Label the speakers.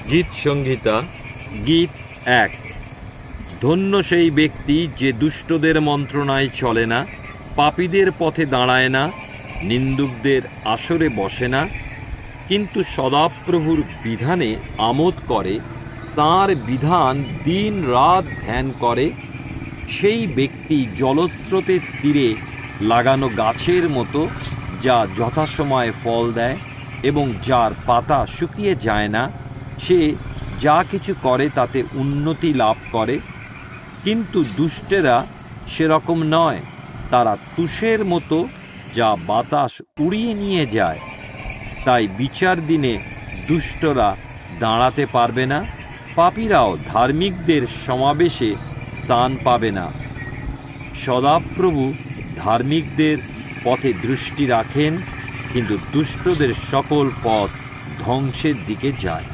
Speaker 1: গীত সংহিতা গীত 1। ধন্য সেই ব্যক্তি যে দুষ্টদের মন্ত্রণায় চলে না, পাপীদের পথে দাঁড়ায় না, নিন্দুকদের আসরে বসে না, কিন্তু সদাপ্রভুর বিধানে আমোদ করে, তাঁর বিধান দিন রাত ধ্যান করে। সেই ব্যক্তি জলস্রোতের তীরে লাগানো গাছের মতো, যা যথাসময়ে ফল দেয় এবং যার পাতা শুকিয়ে যায় না। সে যা কিছু করে তাতে উন্নতি লাভ করে। কিন্তু দুষ্টেরা সেরকম নয়, তারা তুষের মতো, যা বাতাস উড়িয়ে নিয়ে যায়। তাই বিচার দিনে দুষ্টরা দাঁড়াতে পারবে না, পাপীরাও ধার্মিকদের সমাবেশে স্থান পাবে না। সদাপ্রভু ধার্মিকদের পথে দৃষ্টি রাখেন, কিন্তু দুষ্টদের সকল পথ ধ্বংসের দিকে যায়।